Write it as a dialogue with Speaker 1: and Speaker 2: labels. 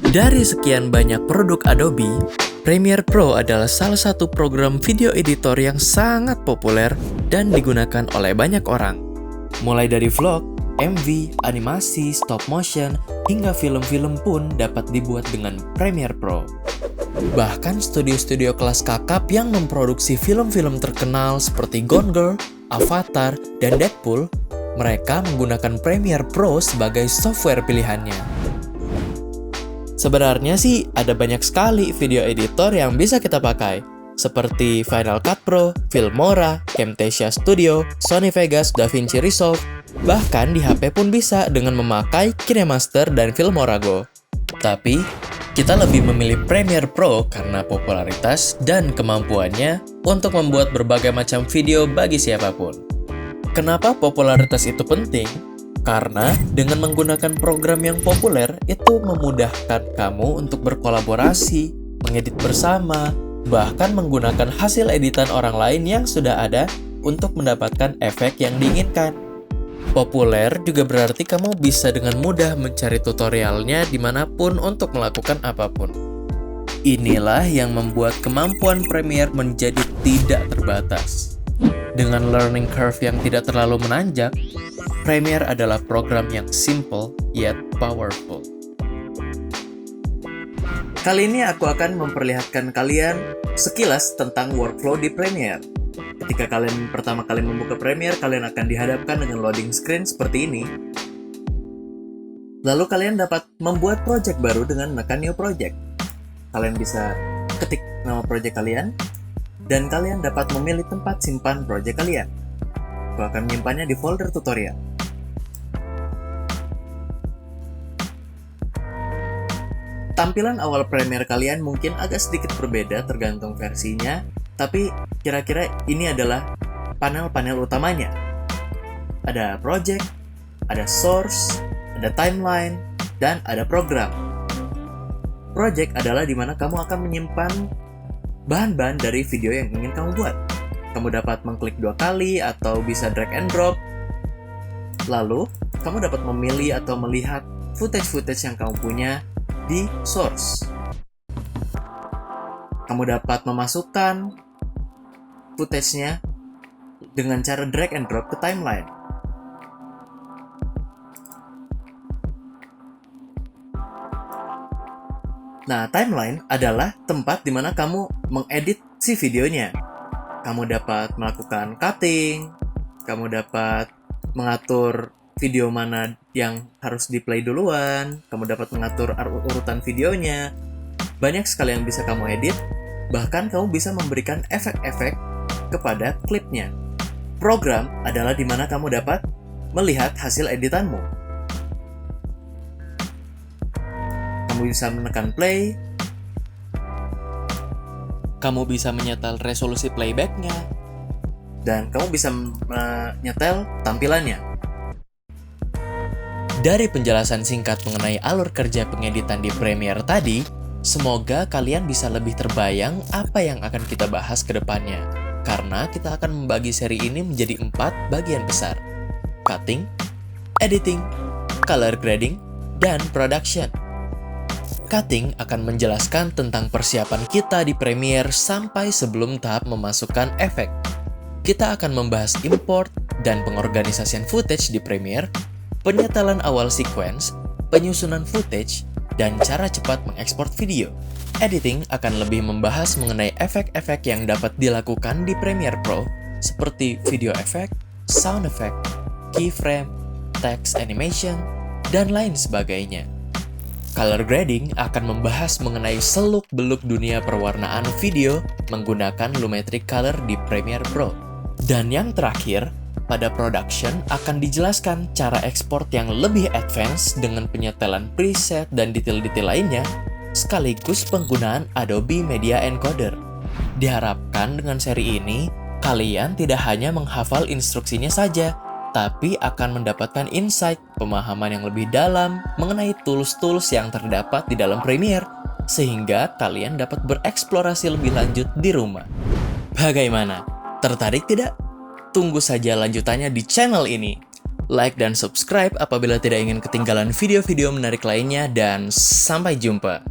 Speaker 1: Dari sekian banyak produk Adobe, Premiere Pro adalah salah satu program video editor yang sangat populer dan digunakan oleh banyak orang. Mulai dari vlog, MV, animasi, stop motion, hingga film-film pun dapat dibuat dengan Premiere Pro. Bahkan studio-studio kelas kakap yang memproduksi film-film terkenal seperti Gone Girl, Avatar, dan Deadpool, mereka menggunakan Premiere Pro sebagai software pilihannya. Sebenarnya sih ada banyak sekali video editor yang bisa kita pakai, seperti Final Cut Pro, Filmora, Camtasia Studio, Sony Vegas, DaVinci Resolve, bahkan di HP pun bisa dengan memakai KineMaster dan Filmora Go. Tapi, kita lebih memilih Premiere Pro karena popularitas dan kemampuannya untuk membuat berbagai macam video bagi siapapun. Kenapa popularitas itu penting? Karena dengan menggunakan program yang populer, itu memudahkan kamu untuk berkolaborasi, mengedit bersama, bahkan menggunakan hasil editan orang lain yang sudah ada untuk mendapatkan efek yang diinginkan. Populer juga berarti kamu bisa dengan mudah mencari tutorialnya dimanapun untuk melakukan apapun. Inilah yang membuat kemampuan Premiere menjadi tidak terbatas. Dengan learning curve yang tidak terlalu menanjak, Premiere adalah program yang simple yet powerful. Kali ini aku akan memperlihatkan kalian sekilas tentang workflow di Premiere. Ketika kalian pertama kali membuka Premiere, kalian akan dihadapkan dengan loading screen seperti ini. Lalu kalian dapat membuat project baru dengan menekan New Project. Kalian bisa ketik nama project kalian, dan kalian dapat memilih tempat simpan project kalian. Aku akan menyimpannya di folder tutorial. Tampilan awal Premiere kalian mungkin agak sedikit berbeda tergantung versinya, tapi kira-kira ini adalah panel-panel utamanya. Ada project, ada source, ada timeline, dan ada program. Project adalah di mana kamu akan menyimpan bahan-bahan dari video yang ingin kamu buat. Kamu dapat mengklik 2 kali atau bisa drag and drop. Lalu, kamu dapat memilih atau melihat footage-footage yang kamu punya di source. Kamu dapat memasukkan footage-nya dengan cara drag and drop ke timeline. Nah, timeline adalah tempat di mana kamu mengedit si videonya. Kamu dapat melakukan cutting, kamu dapat mengatur video mana yang harus di-play duluan, kamu dapat mengatur urutan videonya. Banyak sekali yang bisa kamu edit, bahkan kamu bisa memberikan efek-efek kepada klipnya. Program adalah di mana kamu dapat melihat hasil editanmu. Kamu bisa menekan play, kamu bisa menyetel resolusi playbacknya, dan kamu bisa menyetel tampilannya. Dari penjelasan singkat mengenai alur kerja pengeditan di Premiere tadi, semoga kalian bisa lebih terbayang apa yang akan kita bahas ke depannya. Karena kita akan membagi seri ini menjadi 4 bagian besar: cutting, editing, color grading, dan production. Cutting akan menjelaskan tentang persiapan kita di Premiere sampai sebelum tahap memasukkan efek. Kita akan membahas import dan pengorganisasian footage di Premiere, penyetelan awal sequence, penyusunan footage, dan cara cepat mengekspor video. Editing akan lebih membahas mengenai efek-efek yang dapat dilakukan di Premiere Pro, seperti video effect, sound effect, keyframe, text animation, dan lain sebagainya. Color grading akan membahas mengenai seluk-beluk dunia perwarnaan video menggunakan Lumetri Color di Premiere Pro. Dan yang terakhir, pada production akan dijelaskan cara ekspor yang lebih advance dengan penyetelan preset dan detail-detail lainnya, sekaligus penggunaan Adobe Media Encoder. Diharapkan dengan seri ini, kalian tidak hanya menghafal instruksinya saja, tapi akan mendapatkan insight, pemahaman yang lebih dalam mengenai tools-tools yang terdapat di dalam Premiere, sehingga kalian dapat bereksplorasi lebih lanjut di rumah. Bagaimana? Tertarik tidak? Tunggu saja lanjutannya di channel ini. like dan subscribe apabila tidak ingin ketinggalan video-video menarik lainnya, dan sampai jumpa.